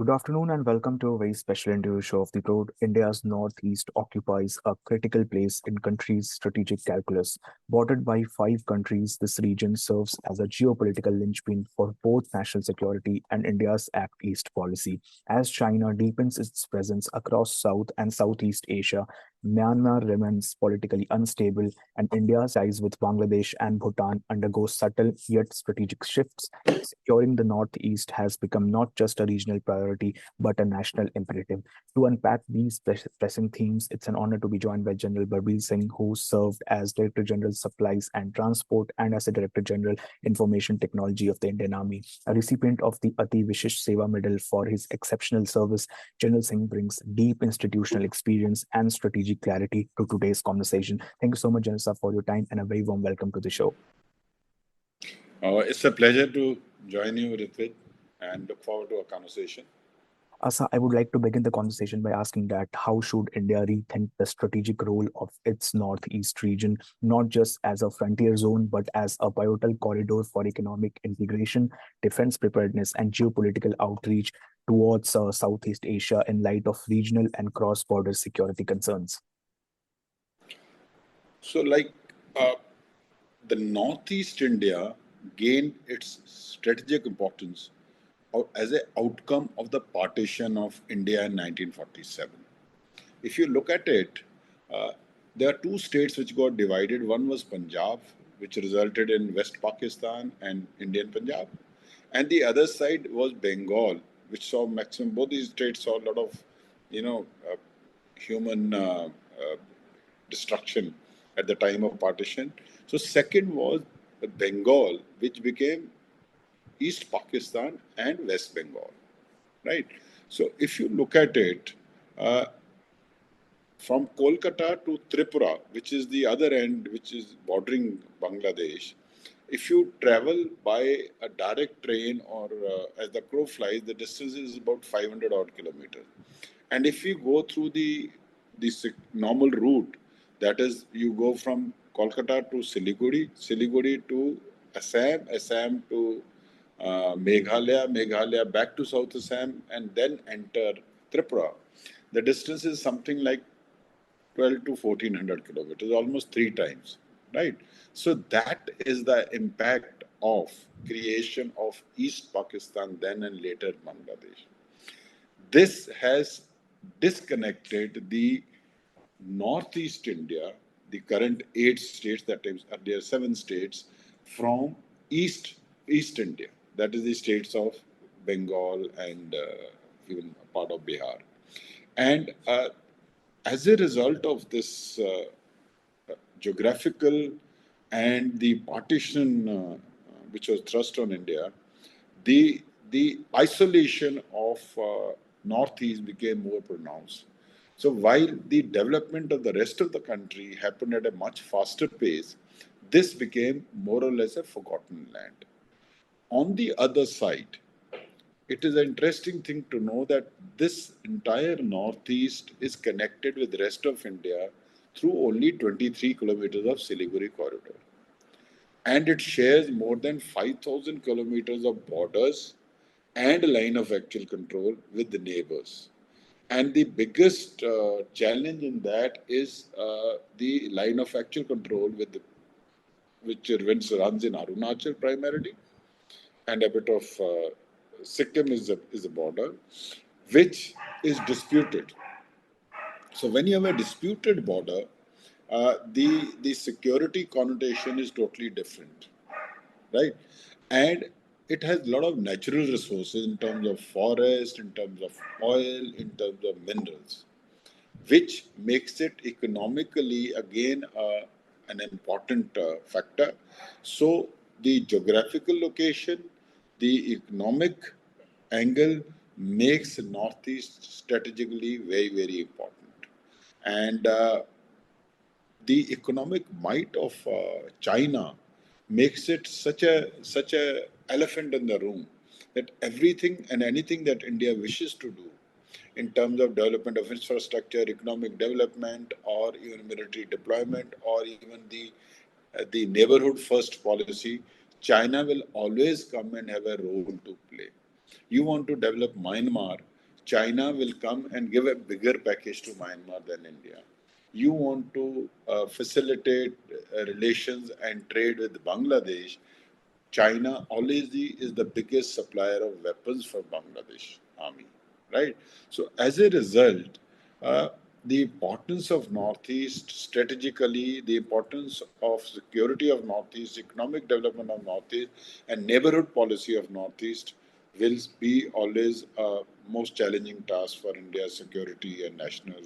Good afternoon and welcome to a very special interview show of the Prode. India's northeast occupies a critical place in country's strategic calculus. Bordered by five countries, this region serves as a geopolitical linchpin for both national security and India's Act East policy. As China deepens its presence across South and Southeast Asia, Myanmar remains politically unstable, and India's ties with Bangladesh and Bhutan undergo subtle yet strategic shifts. Securing the Northeast has become not just a regional priority, but a national imperative. To unpack these pressing themes, it's an honor to be joined by General Balbir Singh, who served as Director General Supplies and Transport and as a Director General Information Technology of the Indian Army. A recipient of the Ati Vishisht Seva Medal for his exceptional service, General Singh brings deep institutional experience and strategic clarity to today's conversation. Thank you so much, General Sir, for your time and a very warm welcome to the show. It's a pleasure to join you, Retd, and look forward to a conversation. Asa, I would like to begin the conversation by asking that how should India rethink the strategic role of its northeast region, not just as a frontier zone, but as a pivotal corridor for economic integration, defense preparedness, and geopolitical outreach towards Southeast Asia in light of regional and cross-border security concerns? So, the Northeast India gained its strategic importance as an outcome of the partition of India in 1947. If you look at it, uh, there are two states which got divided. One was Punjab, which resulted in West Pakistan and Indian Punjab, and the other side was Bengal, which saw maximum. Both these states saw a lot of, you know, uh, human destruction at the time of partition. So, second was Bengal, which became East Pakistan and West Bengal, right? So, if you look at it, uh, from Kolkata to Tripura, which is the other end, which is bordering Bangladesh, if you travel by a direct train or as the crow flies, the distance is about 500 odd kilometers. And if you go through the normal route, that is, you go from Kolkata to Siliguri, Siliguri to Assam, Assam to Meghalaya, Meghalaya back to South Assam, and then enter Tripura. The distance is something like 12 to 1400 kilometers, almost three times, right? So that is the impact of creation of East Pakistan then and later Bangladesh. This has disconnected the Northeast India, the current eight states, that is earlier seven states, from East India. That is the states of Bengal and even a part of Bihar. And as a result of this geographical and the partition which was thrust on India, the isolation of Northeast became more pronounced. So while the development of the rest of the country happened at a much faster pace, this became more or less a forgotten land. On the other side, it is an interesting thing to know that this entire Northeast is connected with the rest of India through only 23 kilometers of Siliguri corridor. And it shares more than 5,000 kilometers of borders and a line of actual control with the neighbors. And the biggest challenge in that is the line of actual control with which runs in Arunachal primarily, and a bit of Sikkim is a border, which is disputed. So when you have a disputed border, the security connotation is totally different, right? And it has a lot of natural resources in terms of forest, in terms of oil, in terms of minerals, which makes it economically again an important factor. So the geographical location, the economic angle makes Northeast strategically very, very important. And the economic might of China makes it such a elephant in the room that everything and anything that India wishes to do in terms of development of infrastructure, economic development, or even military deployment, or even the neighborhood first policy, China will always come and have a role to play. You want to develop Myanmar, China will come and give a bigger package to Myanmar than India. You want to facilitate relations and trade with Bangladesh. China always is the biggest supplier of weapons for Bangladesh army, right? So as a result, uh, the importance of Northeast strategically, the importance of security of Northeast, economic development of Northeast, and neighborhood policy of Northeast will be always a most challenging task for India's security and national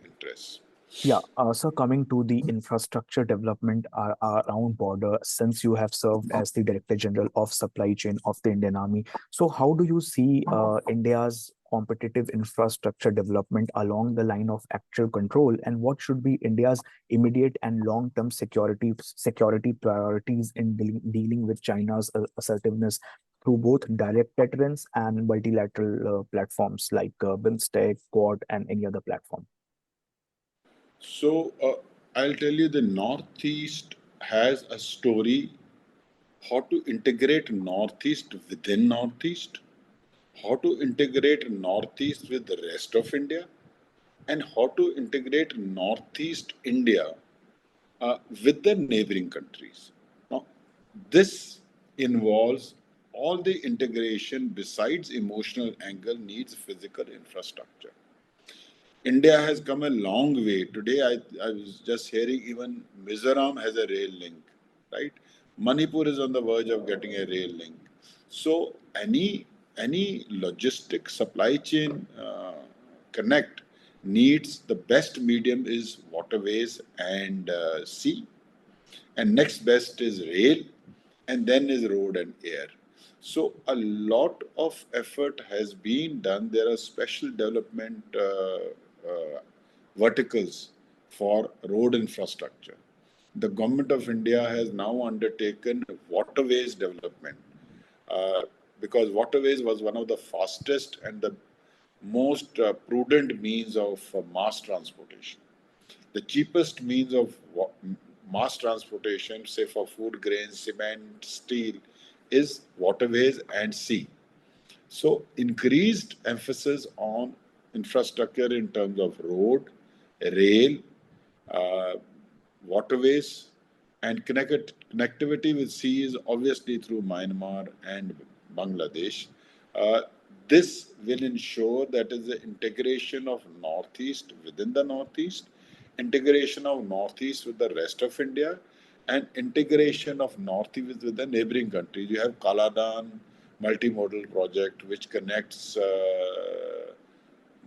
interests. Yeah, so coming to the infrastructure development around border, since you have served as the Director General of Supply Chain of the Indian Army, so how do you see India's competitive infrastructure development along the line of actual control, and what should be India's immediate and long-term security priorities in dealing with China's assertiveness through both direct deterrence and multilateral platforms like BIMSTEC, Quad, and any other platform? So I'll tell you the Northeast has a story how to integrate Northeast within Northeast, how to integrate Northeast with the rest of India, and how to integrate Northeast India with the neighboring countries. Now, this involves all the integration besides emotional angle needs physical infrastructure. India has come a long way. Today, I was just hearing even Mizoram has a rail link, right? Manipur is on the verge of getting a rail link. So any logistic supply chain connect needs the best medium is waterways and sea, and next best is rail, and then is road and air. So a lot of effort has been done. There are special development verticals for road infrastructure. The government of India has now undertaken waterways development uh, because waterways was one of the fastest and the most prudent means of mass transportation. The cheapest means of mass transportation, say for food grains, cement, steel, is waterways and sea. So, increased emphasis on infrastructure in terms of road, rail, uh, waterways, and connectivity with sea is obviously through Myanmar and Bangladesh. Uh, this will ensure that is the integration of Northeast within the Northeast, integration of Northeast with the rest of India, and integration of Northeast with the neighboring countries. You have Kaladan multimodal project which connects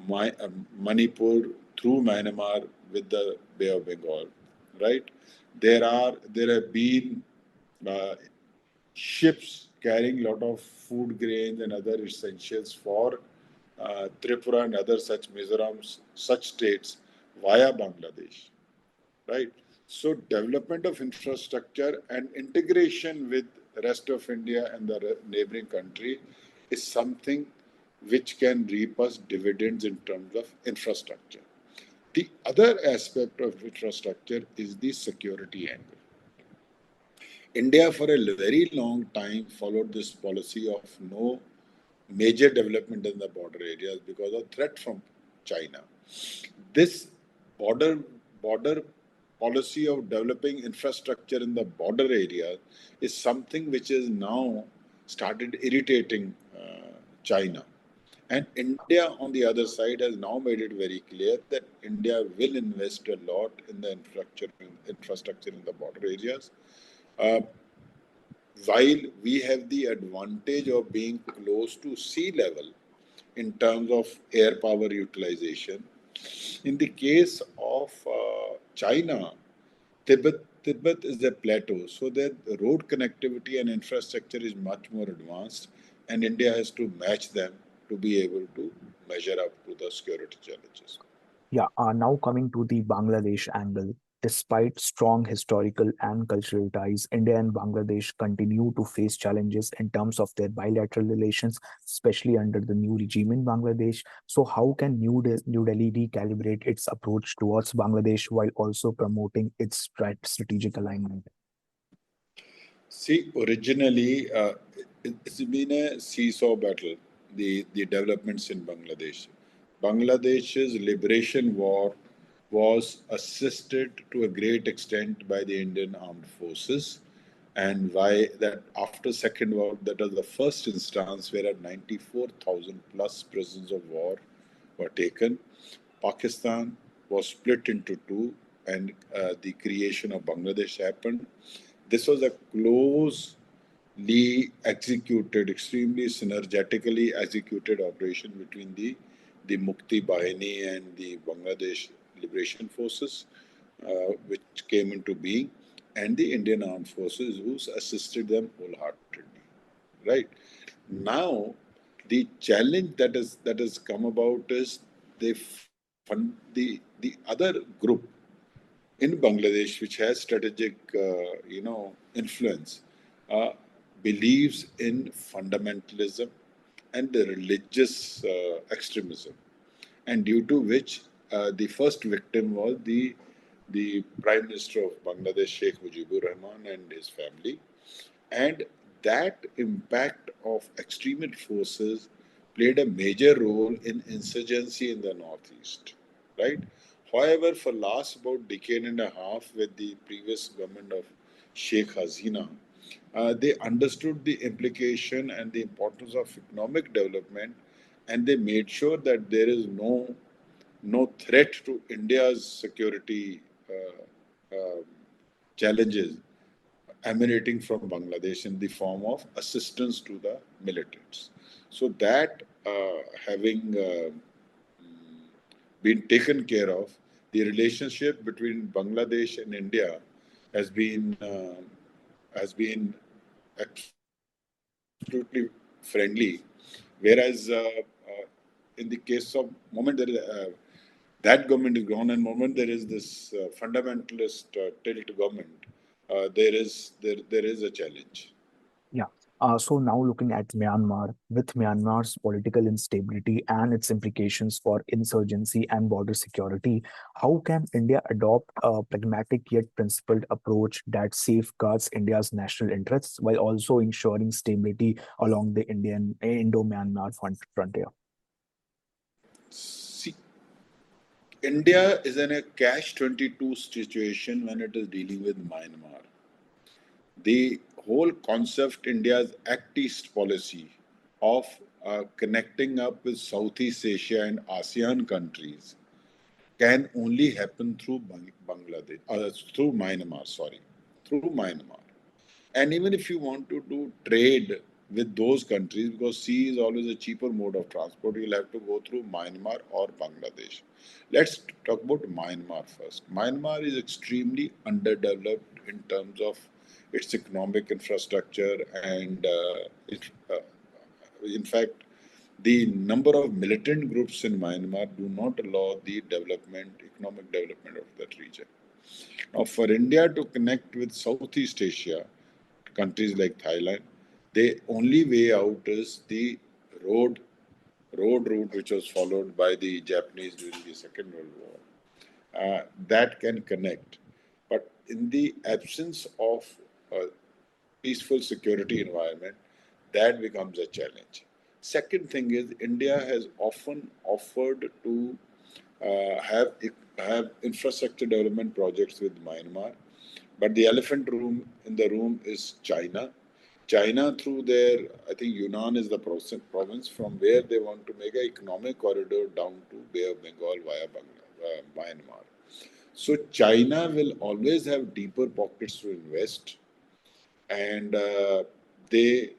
Manipur through Myanmar with the Bay of Bengal, right? There have been uh, ships carrying a lot of food grains and other essentials for Tripura and other such Mizoram, such states via Bangladesh, right? So development of infrastructure and integration with rest of India and the neighboring country is something which can reap us dividends in terms of infrastructure. The other aspect of infrastructure is the security angle. India, for a very long time, followed this policy of no major development in the border areas because of threat from China. This border border policy of developing infrastructure in the border area is something which is now started irritating China. And India, on the other side, has now made it very clear that India will invest a lot in the infrastructure in the border areas. Uh, while we have the advantage of being close to sea level in terms of air power utilization, in the case of China, Tibet is a plateau, so that the road connectivity and infrastructure is much more advanced, and India has to match them to be able to measure up to the security challenges. Yeah, now coming to the Bangladesh angle. Despite strong historical and cultural ties, India and Bangladesh continue to face challenges in terms of their bilateral relations, especially under the new regime in Bangladesh. So, how can New Delhi recalibrate its approach towards Bangladesh while also promoting its strategic alignment? See, originally, it's been a seesaw battle, the developments in Bangladesh. Bangladesh's liberation war was assisted to a great extent by the Indian armed forces, and why that after Second World, that was the first instance where 94,000 plus prisoners of war were taken. Pakistan was split into two, and the creation of Bangladesh happened. This was a closely executed, extremely synergetically executed operation between the Mukti Bahini and the Bangladesh Liberation Forces, which came into being, and the Indian Armed Forces, who assisted them wholeheartedly. Right now, the challenge that has come about is they fund the other group in Bangladesh, which has strategic, influence, uh, believes in fundamentalism and the religious extremism, and due to which the first victim was the Prime Minister of Bangladesh, Sheikh Mujibur Rahman, and his family, and that impact of extremist forces played a major role in insurgency in the northeast, right? However, for last about decade and a half with the previous government of Sheikh Hasina, they understood the implication and the importance of economic development, and they made sure that there is no threat to India's security challenges emanating from Bangladesh in the form of assistance to the militants. So that having been taken care of, the relationship between Bangladesh and India has been absolutely friendly, whereas in the case of moment there is that government is gone, and moment there is this fundamentalist tilt government, there is a challenge. Yeah. So now looking at Myanmar, with Myanmar's political instability and its implications for insurgency and border security, how can India adopt a pragmatic yet principled approach that safeguards India's national interests while also ensuring stability along the Indo-Myanmar frontier? See, India is in a catch 22 situation when it is dealing with Myanmar. The whole concept, India's Act East policy of connecting up with Southeast Asia and ASEAN countries can only happen through Bangladesh, through Myanmar, sorry, through Myanmar. And even if you want to do trade with those countries, because sea is always a cheaper mode of transport, you'll have to go through Myanmar or Bangladesh. Let's talk about Myanmar first. Myanmar is extremely underdeveloped in terms of its economic infrastructure, and in fact, the number of militant groups in Myanmar do not allow the economic development of that region. Now, for India to connect with Southeast Asia, countries like Thailand, the only way out is the road road route which was followed by the Japanese during the Second World War. That can connect, but in the absence of a peaceful security environment, that becomes a challenge. Second thing is India has often offered to uh, have have infrastructure development projects with Myanmar, but the elephant room in the room is China. China, through their, I think Yunnan is the province from where they want to make an economic corridor down to Bay of Bengal via Myanmar. So China will always have deeper pockets to invest, and they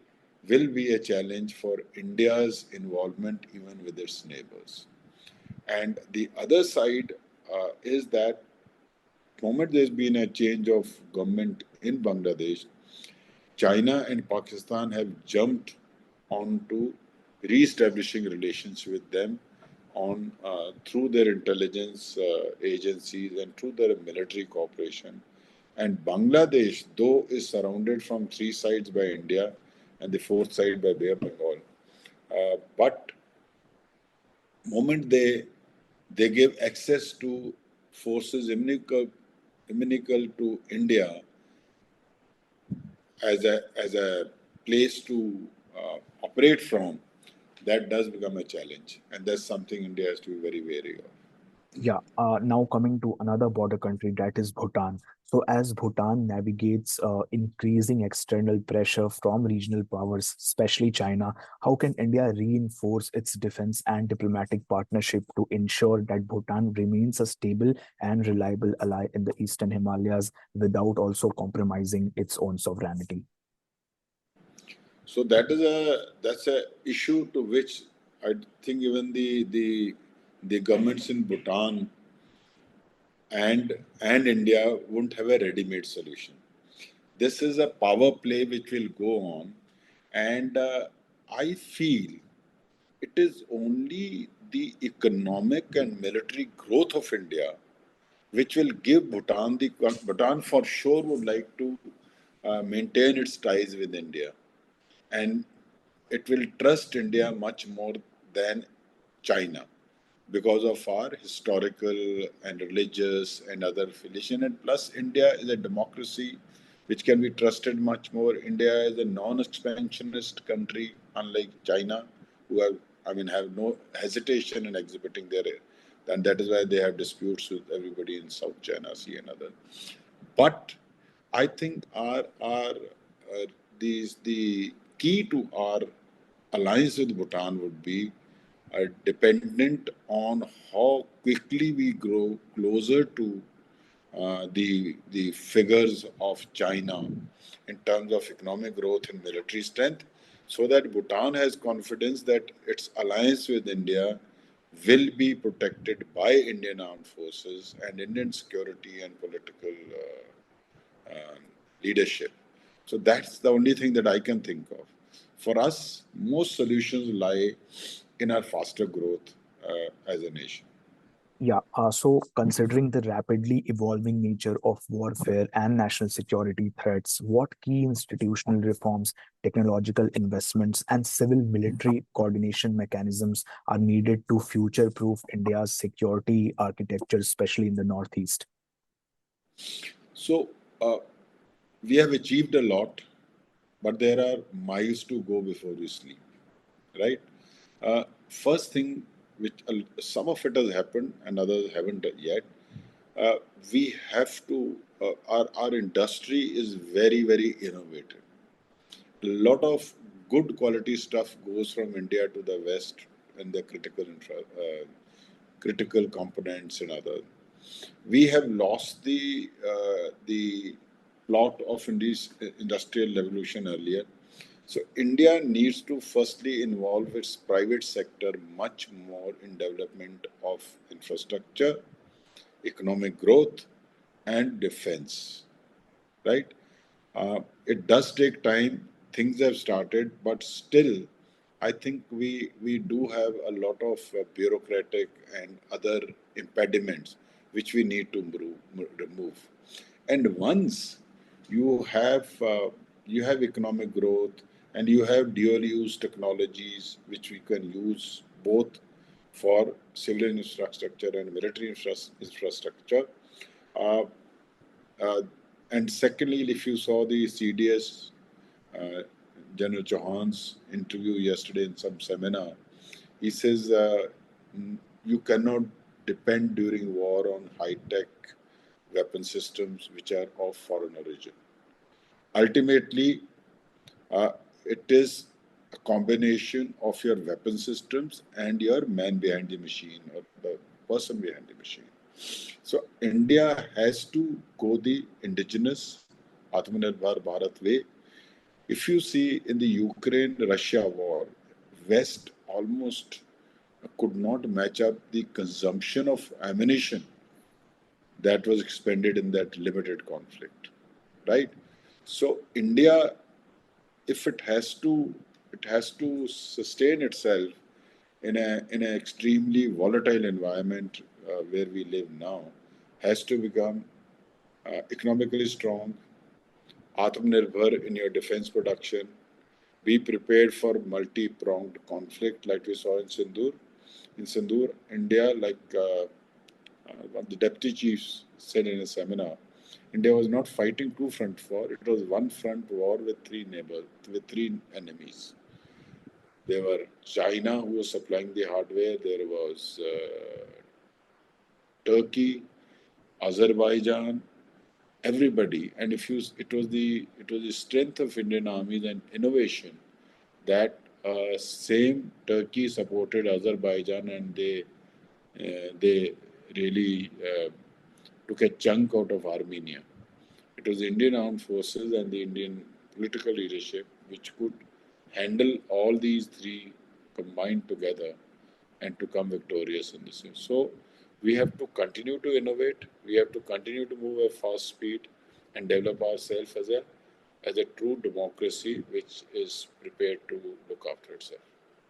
will be a challenge for India's involvement even with its neighbors. And the other side is that moment there's been a change of government in Bangladesh, China and Pakistan have jumped onto re-establishing relations with them on through their intelligence agencies and through their military cooperation. And Bangladesh, though, is surrounded from three sides by India and the fourth side by Bay of Bengal. But moment they give access to forces inimical to India as a place to operate from, that does become a challenge, and that's something India has to be very wary of. Yeah, now coming to another border country, that is Bhutan. So, as Bhutan navigates increasing external pressure from regional powers, especially China, how can India reinforce its defense and diplomatic partnership to ensure that Bhutan remains a stable and reliable ally in the Eastern Himalayas without also compromising its own sovereignty? So that's a issue to which I think even the governments in Bhutan and India won't have a ready-made solution. This is a power play which will go on, and I feel it is only the economic and military growth of India which will give Bhutan for sure would like to maintain its ties with India, and it will trust India much more than China because of our historical and religious and other affiliation. And plus, India is a democracy which can be trusted much more. India is a non-expansionist country, unlike China, who have no hesitation in exhibiting their, and that is why they have disputes with everybody in South China Sea and other. But I think our these the key to our alliance with Bhutan would be dependent on how quickly we grow closer to the figures of China in terms of economic growth and military strength, so that Bhutan has confidence that its alliance with India will be protected by Indian armed forces and Indian security and political leadership. So that's the only thing that I can think of. For us, most solutions lie in our faster growth as a nation. Yeah, so considering the rapidly evolving nature of warfare and national security threats, what key institutional reforms, technological investments, and civil military coordination mechanisms are needed to future proof India's security architecture, especially in the Northeast? So we have achieved a lot, but there are miles to go before we sleep, right? First thing, which some of it has happened and others haven't yet. Uh, we have to. Our industry is very very innovative. A lot of good quality stuff goes from India to the West and the critical components and other. We have lost the plot of India's industrial revolution earlier. So India needs to firstly involve its private sector much more in development of infrastructure, economic growth, and defense. Right? It does take time. Things have started, but still, I think we do have a lot of bureaucratic and other impediments which we need to remove. And once you have economic growth and you have dual use technologies which we can use both for civilian infrastructure and military infrastructure. Uh, uh, and secondly, if you saw the CDS uh, General Chauhan's interview yesterday in some seminar, he says you cannot depend during war on high-tech weapon systems which are of foreign origin. Ultimately, uh, it is a combination of your weapon systems and your man behind the machine or the person behind the machine. So India has to go the indigenous Atmanirbhar Bharat way. If you see in the Ukraine-Russia war, West almost could not match up the consumption of ammunition that was expended in that limited conflict, right? So India, if it has to sustain itself in an extremely volatile environment where we live now, has to become economically strong, Atmanirbhar in your defense production, be prepared for multi-pronged conflict like we saw in Sindoor. In Sindoor, India, like one of the deputy chiefs said in a seminar, India was not fighting two front war; it was one front war with three neighbors, with three enemies. There were China who was supplying the hardware. There was Turkey, Azerbaijan, everybody. And if you, it was the strength of Indian armies and innovation that same Turkey supported Azerbaijan, and they really took a chunk out of Armenia. It was the Indian armed forces and the Indian political leadership which could handle all these three combined together and to come victorious in this. So we have to continue to innovate. We have to continue to move at fast speed and develop ourselves as a true democracy which is prepared to look after itself.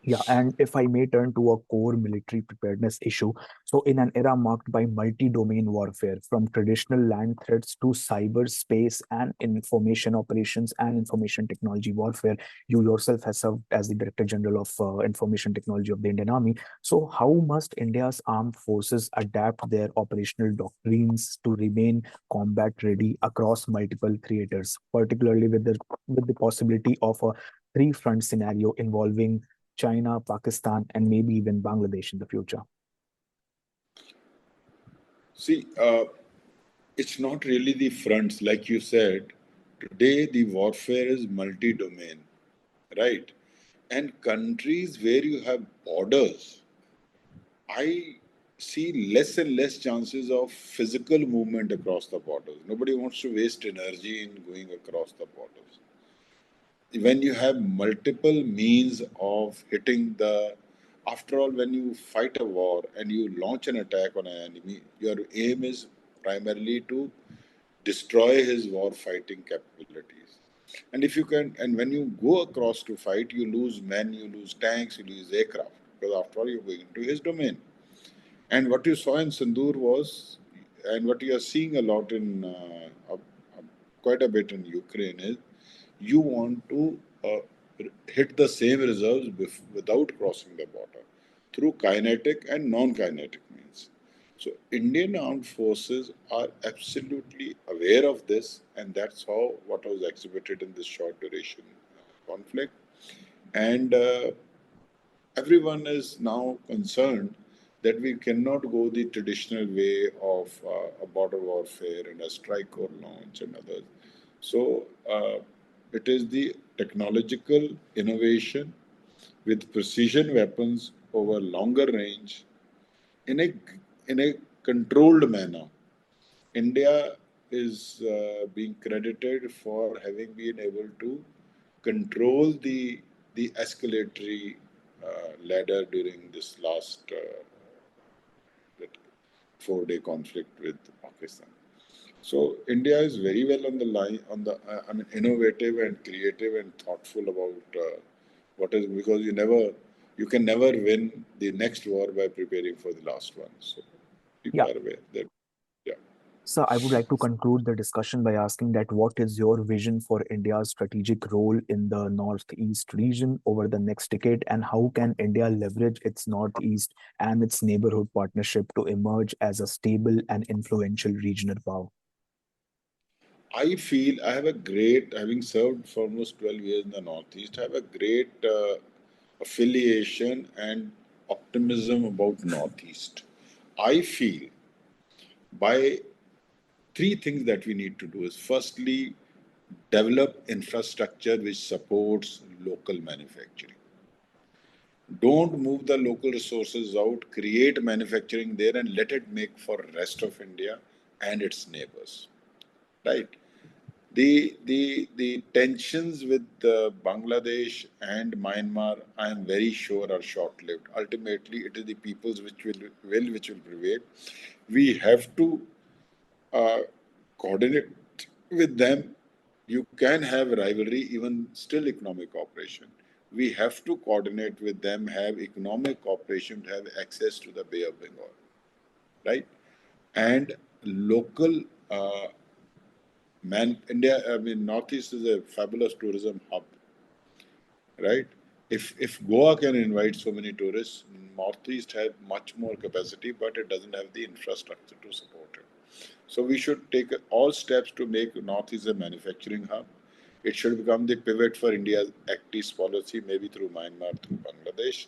Yeah, and if I may turn to a core military preparedness issue, so in an era marked by multi-domain warfare, from traditional land threats to cyberspace and information operations and information technology warfare, you yourself have served as the Director General of Information Technology of the Indian Army. So, how must India's armed forces adapt their operational doctrines to remain combat ready across multiple theaters, particularly with the possibility of a three-front scenario involving China, Pakistan, and maybe even Bangladesh in the future? See, it's not really the fronts, like you said. Today, the warfare is multi domain, right? And countries where you have borders, I see less and less chances of physical movement across the borders. Nobody wants to waste energy in going across the borders. When you have multiple means of hitting the, after all, when you fight a war and you launch an attack on an enemy, your aim is primarily to destroy his war fighting capabilities. And if you can, and when you go across to fight, you lose men, you lose tanks, you lose aircraft, because after all, you're going into his domain. And what you saw in Sindoor was, and what you are seeing a lot in, quite a bit in Ukraine is, you want to hit the same reserves without crossing the border through kinetic and non-kinetic means. So Indian armed forces are absolutely aware of this, and that's how what was exhibited in this short duration conflict. And everyone is now concerned that we cannot go the traditional way of a border warfare and a strike or launch and others. So it is the technological innovation with precision weapons over longer range in a controlled manner. India is being credited for having been able to control the escalatory ladder during this last 4-day conflict with Pakistan. So India is very well on the line, on the I mean, innovative and creative and thoughtful about what is, because you can never win the next war by preparing for the last one. So people Yeah. are aware that, yeah. So I would like to conclude the discussion by asking that what is your vision for India's strategic role in the Northeast region over the next decade, and how can India leverage its Northeast and its neighborhood partnership to emerge as a stable and influential regional power? I feel I have a great, having served for almost 12 years in the Northeast, I have a great affiliation and optimism about Northeast. I feel by three things that we need to do is, firstly, develop infrastructure which supports local manufacturing. Don't move the local resources out, create manufacturing there and let it make for rest of India and its neighbors. Right? The tensions with Bangladesh and Myanmar, I am very sure, are short lived. Ultimately, it is the peoples which will prevail. We have to uh, coordinate with them. You can have rivalry, even still economic cooperation. We have to coordinate with them, have economic cooperation, to have access to the Bay of Bengal, right? And local India, I mean, Northeast is a fabulous tourism hub, right? If Goa can invite so many tourists, Northeast has much more capacity, but it doesn't have the infrastructure to support it. So we should take all steps to make Northeast a manufacturing hub. It should become the pivot for India's Act East policy, maybe through Myanmar, through Bangladesh,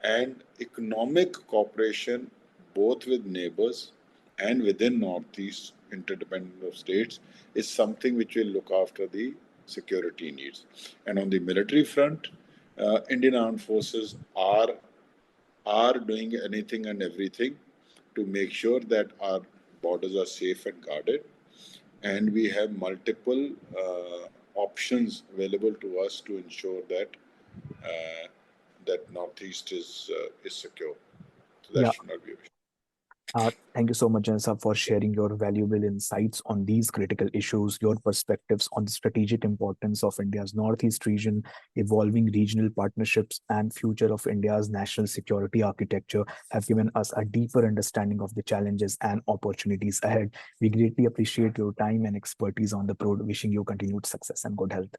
and economic cooperation both with neighbors and within Northeast, interdependent of states, is something which will look after the security needs. And on the military front, Indian armed forces are doing anything and everything to make sure that our borders are safe and guarded, and we have multiple options available to us to ensure that uh, that Northeast is secure. So that Yeah, should not be an issue. thank you so much, Jansa, for sharing your valuable insights on these critical issues. Your perspectives on the strategic importance of India's Northeast region, evolving regional partnerships, and future of India's national security architecture have given us a deeper understanding of the challenges and opportunities ahead. We greatly appreciate your time and expertise on the Prode, wishing you continued success and good health.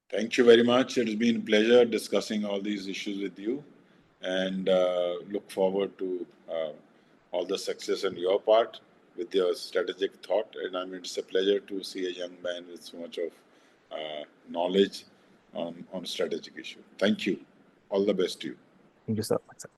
Thank you very much. It has been a pleasure discussing all these issues with you, and look forward to all the success on your part with your strategic thought. And I mean, it's a pleasure to see a young man with so much of knowledge on strategic issue. Thank you. All the best to you. Thank you so much, sir.